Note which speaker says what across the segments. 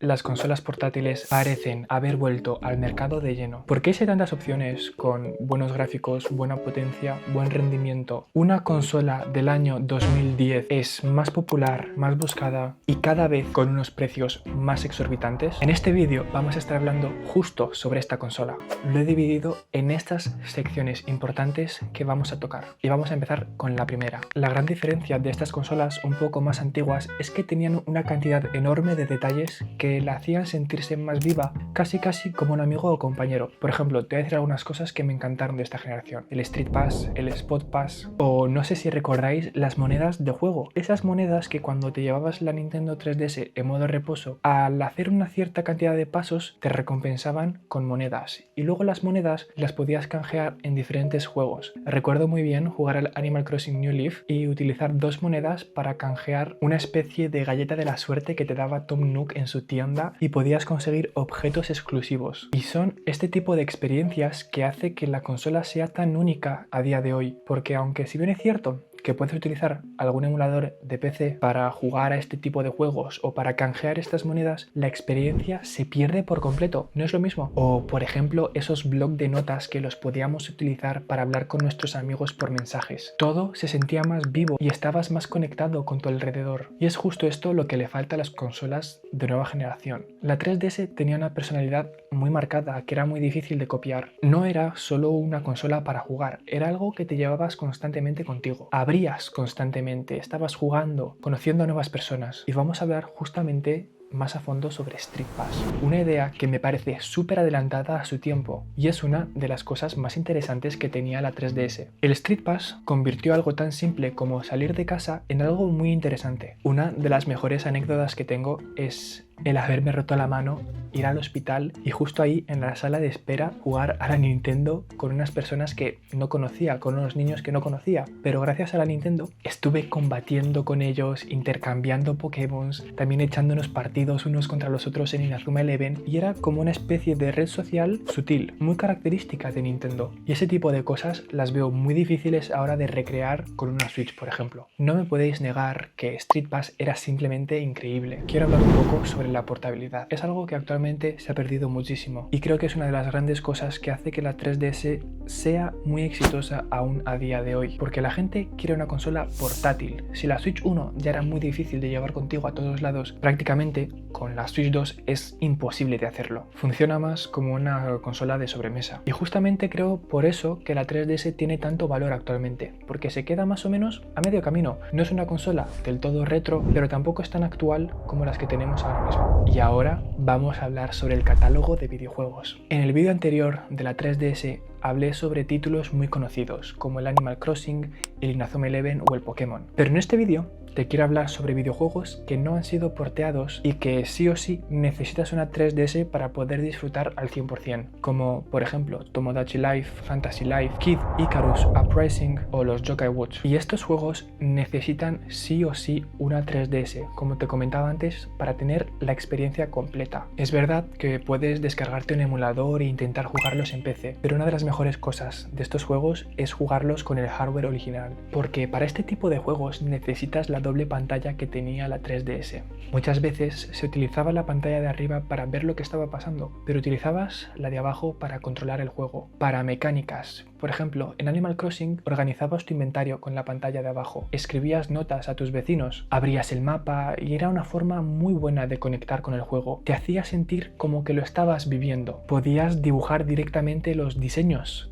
Speaker 1: las consolas portátiles parecen haber vuelto al mercado de lleno. ¿Por qué hay tantas opciones con buenos gráficos, buena potencia, buen rendimiento? Una consola del año 2010 es más popular, más buscada y cada vez con unos precios más exorbitantes. En este vídeo vamos a estar hablando justo sobre esta consola. Lo he dividido en estas secciones importantes que vamos a tocar y vamos a empezar con la primera. La gran diferencia de estas consolas un poco más antiguas es que tenían una cantidad enorme de detalles que la hacían sentirse más viva, casi como un amigo o compañero. Por ejemplo, te voy a decir algunas cosas que me encantaron de esta generación: el Street Pass, el Spot Pass, o no sé si recordáis las monedas de juego, esas monedas que cuando te llevabas la Nintendo 3DS en modo reposo, al hacer una cierta cantidad de pasos te recompensaban con monedas, y luego las monedas las podías canjear en diferentes juegos. Recuerdo muy bien jugar al Animal Crossing New Leaf y utilizar 2 monedas para canjear una especie de galleta de la suerte que te daba Tom Nook en su tienda y podías conseguir objetos exclusivos. Y son este tipo de experiencias que hace que la consola sea tan única a día de hoy, porque aunque si bien es cierto que puedes utilizar algún emulador de PC para jugar a este tipo de juegos o para canjear estas monedas, la experiencia se pierde por completo, no es lo mismo. O por ejemplo esos blocs de notas que los podíamos utilizar para hablar con nuestros amigos por mensajes. Todo se sentía más vivo y estabas más conectado con tu alrededor, y es justo esto lo que le falta a las consolas de nueva generación. La 3DS tenía una personalidad muy marcada que era muy difícil de copiar. No era solo una consola para jugar, era algo que te llevabas constantemente contigo. Abrías constantemente, estabas jugando, conociendo a nuevas personas. Y vamos a hablar justamente más a fondo sobre Street Pass, una idea que me parece súper adelantada a su tiempo y es una de las cosas más interesantes que tenía la 3DS. El Street Pass convirtió algo tan simple como salir de casa en algo muy interesante. Una de las mejores anécdotas que tengo es el haberme roto la mano, ir al hospital y justo ahí en la sala de espera jugar a la Nintendo con unas personas que no conocía, con unos niños que no conocía, pero gracias a la Nintendo estuve combatiendo con ellos, intercambiando Pokémon, también echándonos partidos unos contra los otros en Inazuma Eleven, y era como una especie de red social sutil, muy característica de Nintendo, y ese tipo de cosas las veo muy difíciles ahora de recrear con una Switch, por ejemplo. No me podéis negar que Street Pass era simplemente increíble. Quiero hablar un poco sobre la portabilidad. Es algo que actualmente se ha perdido muchísimo y creo que es una de las grandes cosas que hace que la 3DS sea muy exitosa aún a día de hoy, porque la gente quiere una consola portátil. Si la Switch 1 ya era muy difícil de llevar contigo a todos lados, prácticamente con la Switch 2 es imposible de hacerlo. Funciona más como una consola de sobremesa, y justamente creo por eso que la 3DS tiene tanto valor actualmente, porque se queda más o menos a medio camino. No es una consola del todo retro, pero tampoco es tan actual como las que tenemos ahora mismo. Y ahora vamos a hablar sobre el catálogo de videojuegos. En el vídeo anterior de la 3DS hablé sobre títulos muy conocidos como el Animal Crossing, el Inazuma Eleven o el Pokémon. Pero en este vídeo te quiero hablar sobre videojuegos que no han sido porteados y que sí o sí necesitas una 3DS para poder disfrutar al 100%, como por ejemplo Tomodachi Life, Fantasy Life, Kid Icarus Uprising o los Yokai Watch. Y estos juegos necesitan sí o sí una 3DS, como te comentaba antes, para tener la experiencia completa. Es verdad que puedes descargarte un emulador e intentar jugarlos en PC, pero una de las mejores cosas de estos juegos es jugarlos con el hardware original, porque para este tipo de juegos necesitas la doble pantalla que tenía la 3DS. Muchas veces se utilizaba la pantalla de arriba para ver lo que estaba pasando, pero utilizabas la de abajo para controlar el juego, para mecánicas. Por ejemplo, en Animal Crossing organizabas tu inventario con la pantalla de abajo, escribías notas a tus vecinos, abrías el mapa y era una forma muy buena de conectar con el juego. Te hacía sentir como que lo estabas viviendo. Podías dibujar directamente los diseños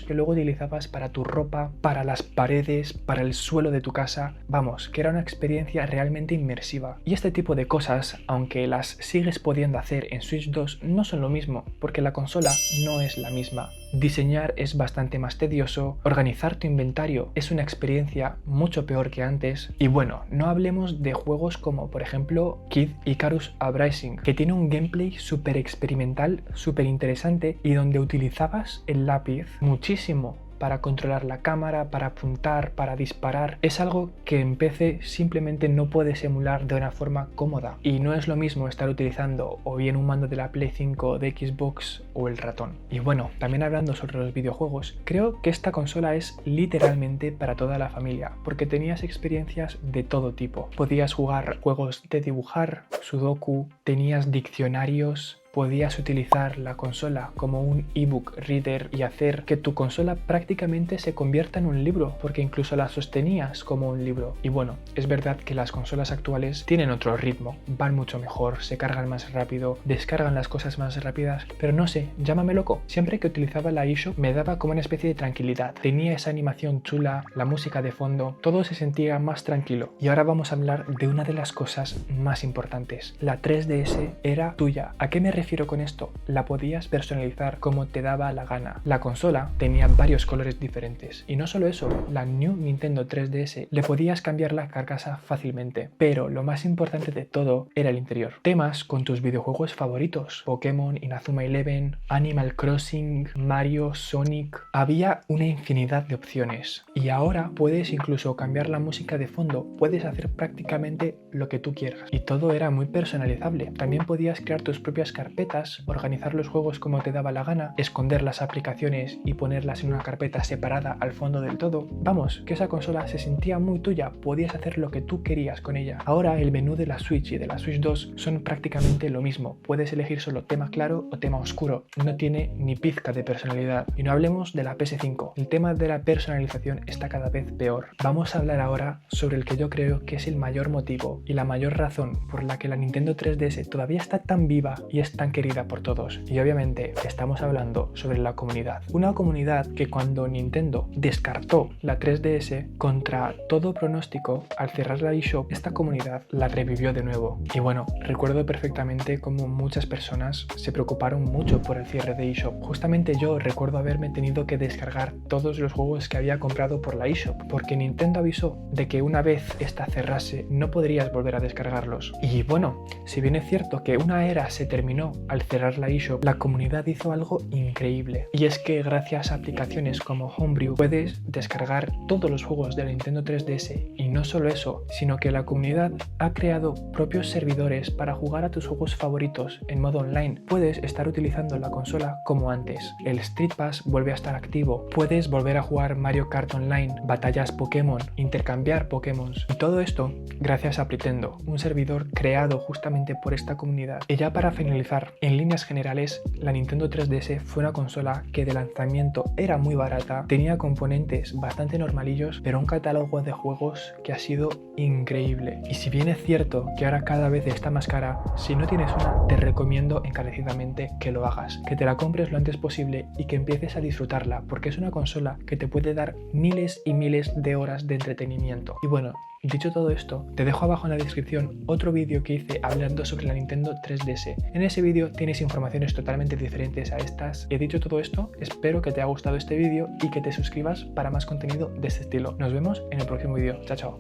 Speaker 1: que luego utilizabas para tu ropa, para las paredes, para el suelo de tu casa. Vamos, que era una experiencia realmente inmersiva. Y este tipo de cosas, aunque las sigues pudiendo hacer en Switch 2, no son lo mismo, porque la consola no es la misma. Diseñar es bastante más tedioso, organizar tu inventario es una experiencia mucho peor que antes, y bueno, no hablemos de juegos como por ejemplo Kid Icarus Uprising, que tiene un gameplay súper experimental, súper interesante y donde utilizabas el lápiz muchísimo para controlar la cámara, para apuntar, para disparar. Es algo que en PC simplemente no puedes emular de una forma cómoda. Y no es lo mismo estar utilizando o bien un mando de la Play 5, de Xbox o el ratón. Y bueno, también hablando sobre los videojuegos, creo que esta consola es literalmente para toda la familia, porque tenías experiencias de todo tipo. Podías jugar juegos de dibujar, sudoku, tenías diccionarios, podías utilizar la consola como un ebook reader y hacer que tu consola prácticamente se convierta en un libro, porque incluso la sostenías como un libro. Y bueno, es verdad que las consolas actuales tienen otro ritmo, van mucho mejor, se cargan más rápido, descargan las cosas más rápidas, pero no sé, llámame loco. Siempre que utilizaba la eShop me daba como una especie de tranquilidad. Tenía esa animación chula, la música de fondo, todo se sentía más tranquilo. Y ahora vamos a hablar de una de las cosas más importantes. La 3DS era tuya. ¿A qué me refiero con esto? La podías personalizar como te daba la gana. La consola tenía varios colores diferentes y no solo eso, la New Nintendo 3DS le podías cambiar la carcasa fácilmente, pero lo más importante de todo era el interior. Temas con tus videojuegos favoritos, Pokémon, Inazuma Eleven, Animal Crossing, Mario, Sonic. Había una infinidad de opciones y ahora puedes incluso cambiar la música de fondo, puedes hacer prácticamente lo que tú quieras y todo era muy personalizable. También podías crear tus propias carpetas, organizar los juegos como te daba la gana, esconder las aplicaciones y ponerlas en una carpeta separada al fondo del todo. Vamos, que esa consola se sentía muy tuya, podías hacer lo que tú querías con ella. Ahora el menú de la Switch y de la Switch 2 son prácticamente lo mismo, puedes elegir solo tema claro o tema oscuro, no tiene ni pizca de personalidad. Y no hablemos de la PS5, el tema de la personalización está cada vez peor. Vamos a hablar ahora sobre el que yo creo que es el mayor motivo y la mayor razón por la que la Nintendo 3DS todavía está tan viva y es tan querida por todos. Y obviamente estamos hablando sobre la comunidad. Una comunidad que cuando Nintendo descartó la 3DS contra todo pronóstico, al cerrar la eShop, esta comunidad la revivió de nuevo. Y bueno, recuerdo perfectamente cómo muchas personas se preocuparon mucho por el cierre de eShop. Justamente yo recuerdo haberme tenido que descargar todos los juegos que había comprado por la eShop, porque Nintendo avisó de que una vez esta cerrase no podrías volver a descargarlos. Y bueno, si bien es cierto que una era se terminó al cerrar la eShop, la comunidad hizo algo increíble. Y es que gracias a aplicaciones como Homebrew puedes descargar todos los juegos de la Nintendo 3DS. Y no solo eso, sino que la comunidad ha creado propios servidores para jugar a tus juegos favoritos en modo online. Puedes estar utilizando la consola como antes. El Street Pass vuelve a estar activo. Puedes volver a jugar Mario Kart Online, batallas Pokémon, intercambiar Pokémon. Y todo esto gracias a Pretendo, un servidor creado justamente por esta comunidad. Y ya para finalizar, en líneas generales, la Nintendo 3DS fue una consola que de lanzamiento era muy barata, tenía componentes bastante normalillos, pero un catálogo de juegos que ha sido increíble. Y si bien es cierto que ahora cada vez está más cara, si no tienes una, te recomiendo encarecidamente que lo hagas, que te la compres lo antes posible y que empieces a disfrutarla, porque es una consola que te puede dar miles y miles de horas de entretenimiento. Y bueno, dicho todo esto, te dejo abajo en la descripción otro vídeo que hice hablando sobre la Nintendo 3DS. En ese vídeo tienes informaciones totalmente diferentes a estas. Y dicho todo esto, espero que te haya gustado este vídeo y que te suscribas para más contenido de este estilo. Nos vemos en el próximo vídeo. Chao, chao.